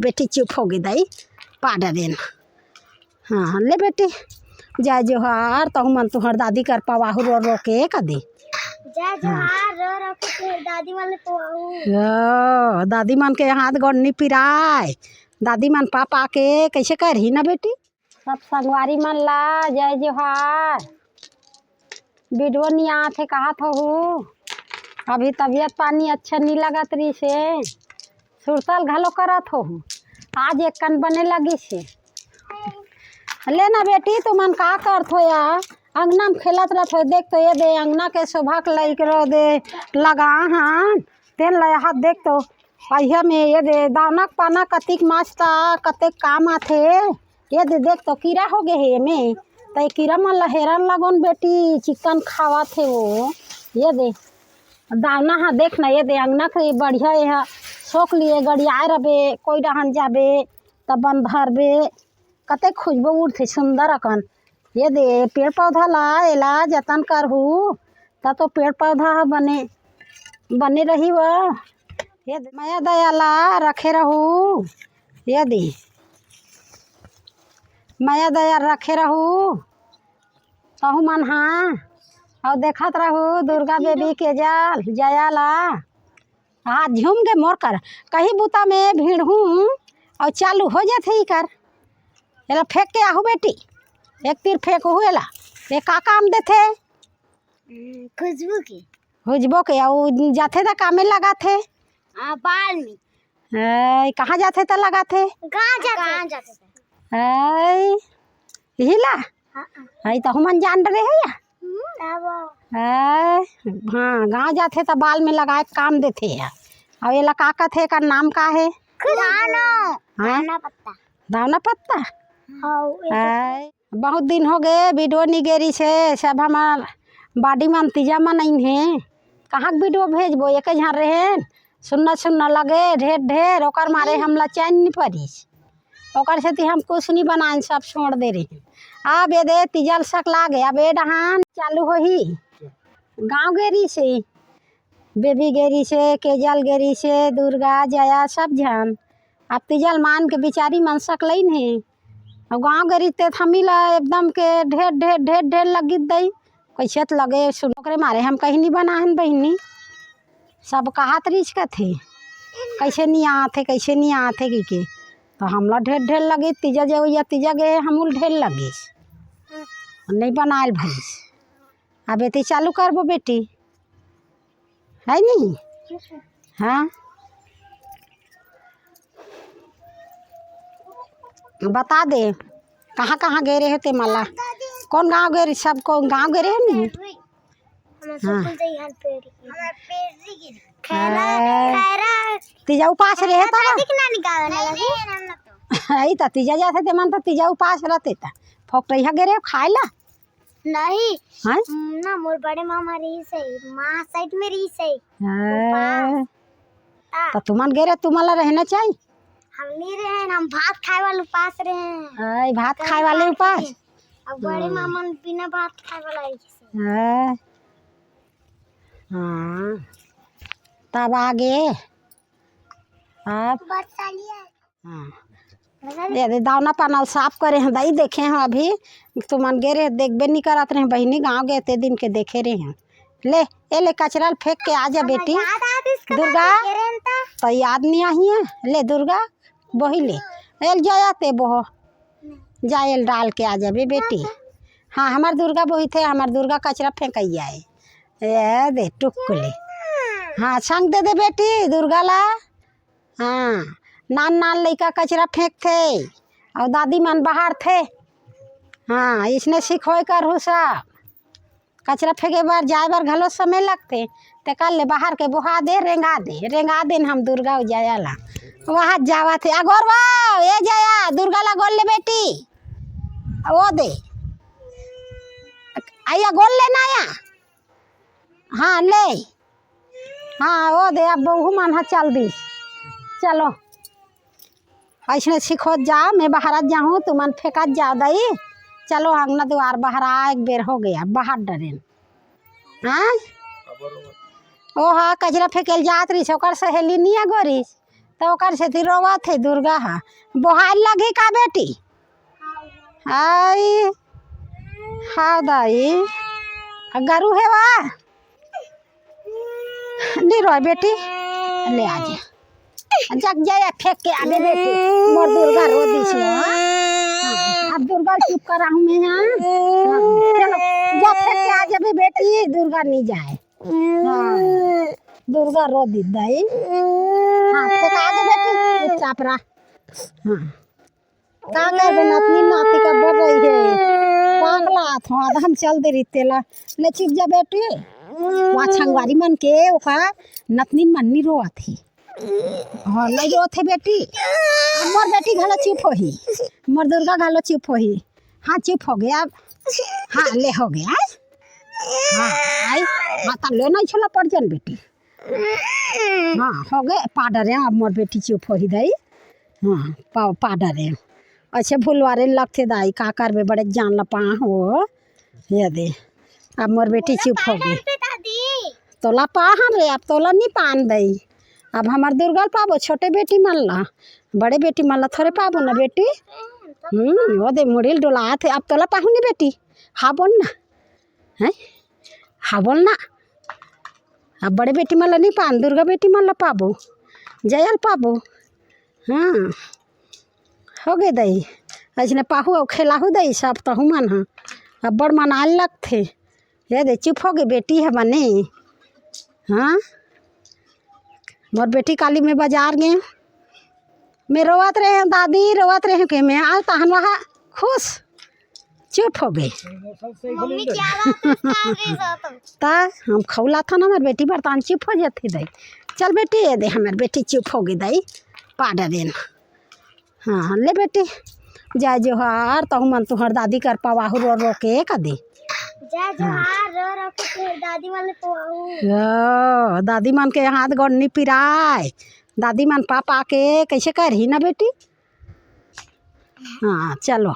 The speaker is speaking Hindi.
बेटी चुप हो गई दाई पाडा देन। हाँ ले बेटी जय जोहार तहु मन तुहर दादी कर पवाहू रो रो के कदी जय जोहार रो रो के तुहर दादी मन पवाहू दादी मन के हाथ गोड़नी पिराए दादी मन पापा के कैसे करही ना बेटी। सब संगवारी मन ला जय जोहार। वीडियो नहीं आते कहा थो अभी तबीयत पानी अच्छा नहीं लगत रही से सुरतल घलो करत हो आज एक कन बने लगी से लेना बेटी तुमन का करत हो या अंगना में खेलत रहत हो देख तो ये दे अंगना के शोभा लैक रो दे लगा हाँ तेन ल हाथ देख तो अहिया में ये दे दाना पाना कतिक मस्त कतेक काम आथे ये दे देख तो कीड़ा हो गए है में तो कीड़ा मन लहेरन लगन बेटी चिकन खावा थे वो ये दे दाना हाँ देख ना ये दे अंगना के बढ़िया है शौक लिए गड़ियाए रबे कोई रहन जाबे तब बन भरबे कते खुशबू उठे सुंदर अकन ये दे पेड़ पौधा ला एला जतन करहू ता तो पेड़ पौधा बने बने रही वो ये माया दया ला रखे रहू ये दे माया दया रखे रहू तहु मन हाँ और देखत रहू दुर्गा देवी के जल जया ला हाँ झूम के मोर कर कहीं बूता में भीड़ हूँ और चालू हो जाते ही कर एला फेंक के आहू बेटी एक तीर फेंक हुएला ये का काम देते खुशबू के और जाते तो कामे लगा थे बाल में कहाँ जाते तो लगा थे कहाँ जाते हिला तो हम जान रहे है या हाँ गाँव जाते तो बाल में लगाए काम देते है और ये का कहते का नाम का है दाना पत्ता दाना पत्ता बहुत दिन हो गए वीडियो निगेरी से सब हमार बाडी मन तीजा मन नहीं है कहाँ वीडियो भेजबो एक यहाँ रहे सुनना लगे ढेर ढेर ओकर मारे हमला चैन नहीं पड़ीस ओकर से हम कुछ नहीं बनाए सब छोड़ दे रहे अब ये दे तीजल सक लागे अब ये डहान चालू हो ही गाँव गेरी से बेबी गेरी से केजल गेरी से दुर्गा जया सब झन अब तीजल मान के बिचारी मन सक लेन है और गाँव गेरी ते थमीला एकदम के ढेर ढेर ढेर ढेर लगी दई कैसे लगे सुनो करे मारे हम कहीं नहीं बनाहन बहनी सब कहात रिच का थे कैसे नहीं आते की तो हमला ढेर ढेर लगी तीजा जो या तीजा गए हमूल ढेर लगी नहीं बनाए भैंस अब ये चालू करबो बेटी है नहीं हाँ बता दे कहाँ कहाँ गए रहे थे माला कौन गाँव गए सब कौन गाँव गए रहे नहीं तीजा उपास रहे तो तीजा जाते थे मन तो तीजा उपास रहते था फोकटैया गए खाए ला नहीं ना मोर बड़े मामा रही सही माँ साइड में रही सही तो तुमन गए तुम्हारा रहना चाहिए हम नहीं रहे हम भात खाए वाले उपास रहे भात खाए वाले उपास अब बड़े मामा बिना भात खाए वाला हाँ तब आगे अब हाँ दावना पाना साफ करे हैं दई देखे हैं अभी तुमन गे रहे देखबे नहीं करत रहे बहनी गाँव गए ते दिन के देखे रहे हैं ले कचरा फेंक के आ जा बेटी दुर्गा तो याद नहीं आई है ले दुर्गा बही ले एल जाते बहो जायल डाल के आ जाबे बेटी हाँ हमार दुर्गा बही थे हमार दुर्गा कचरा फेंक आए ये दे टुकले हाँ संग दे बेटी दुर्गा ला हाँ नान लड़का कचरा फेंक थे और दादी मन बाहर थे हाँ इसने सिखोई कर हो सब कचरा फेंके बार जाए बार घलो समय लगते ते कल ले बाहर के बुहा दे रेंगा दे हम दुर्गा जाया ला वहाँ जावा थे अगोर वाह ये जाया दुर्गा ला गोल ले बेटी वो दे आया गोल लेना आया हाँ ले हाँ वो दे अब बहु मन चल दी चलो ऐसे सीखो जाओ मैं बाहर जाऊँ तुमन फेंकत जाओ दई चलो अंगना द्वार बाहर एक बेर हो गया बाहर डरे हाँ ओ हाँ कचरा फेंकल जात रही ओकर सहेली नहीं गोरी तो ओकर से रोवा थे दुर्गा हा बोहार लगी का बेटी आई हाँ दाई गरू है वा नहीं रोए बेटी ले आ जा जग जाए फेंक के आगे बेटी मोर दुर्गा रो दी छो अब दुर्गा चुप करा हूँ मैं हाँ चलो जा फेंक के आ जाबे बेटी दुर्गा नहीं जाए हाँ दुर्गा रो दी दाई हाँ फेंक आ जा बेटी चुपचाप रहा हाँ का करबे नतनी नाती का बोल रही है पागला था आधा हम चल दे रही तेला ले चुप जा बेटी वहाँ छंगवारी मन के ओका नतनी मन्नी रोआ थी हाँ नहीं रो थे बेटी मोर बेटी घालो चुप हो ही मोर दुर्गा घालो चुप हो ही हाँ चुप हो गया अब हाँ ले हो गया हाँ आई माता लो नहीं छोला पड़ जान बेटी हाँ हो गए पाडर है अब मोर बेटी चुप हो ही दाई हाँ पाडर है अच्छे भूलवारे लगते दाई का करबे बड़े जान लपा हो ये दे अब मोर बेटी चुप हो गई तोला पा हम रे अब तोला नहीं पान दई अब हमार दुर्गा पाबो छोटे बेटी मन ला बड़े बेटी मन ला थोड़े पाबो ना बेटी वो दे मुड़िल डोला थे अब तोला पाहू नहीं बेटी हाँ बोल ना है हाँ बोल ना अब बड़े बेटी मन ला नहीं पान दुर्गा बेटी मन ला पाबो जयल पाबो हाँ हो गए दई ऐसने पाहू और खेलाहू दई सब तहू मन हाँ अब बड़ मना लग थे ये दे चुप हो गई बेटी है बने हाँ मोर बेटी काली में बाजार गए मैं रोवत रहे दादी रोवत रहे के मैं आज तहन वहाँ खुश चुप हो गई मम्मी क्या बात ता हम खौला था ना हमार बेटी बर्तन चुप हो जाती दई चल बेटी ये दे हमार बेटी चुप हो गई दई पाडा देना हाँ ले बेटी जय जोहार तहु मन तुहर दादी कर पवाहू रो रो के कदी जय जोहार रो रो के तोर दादी वाले पवाहू दादी मन के हाथ गोड़ नहीं पिराए दादी मन पापा के कैसे कर ही ना बेटी हाँ चलो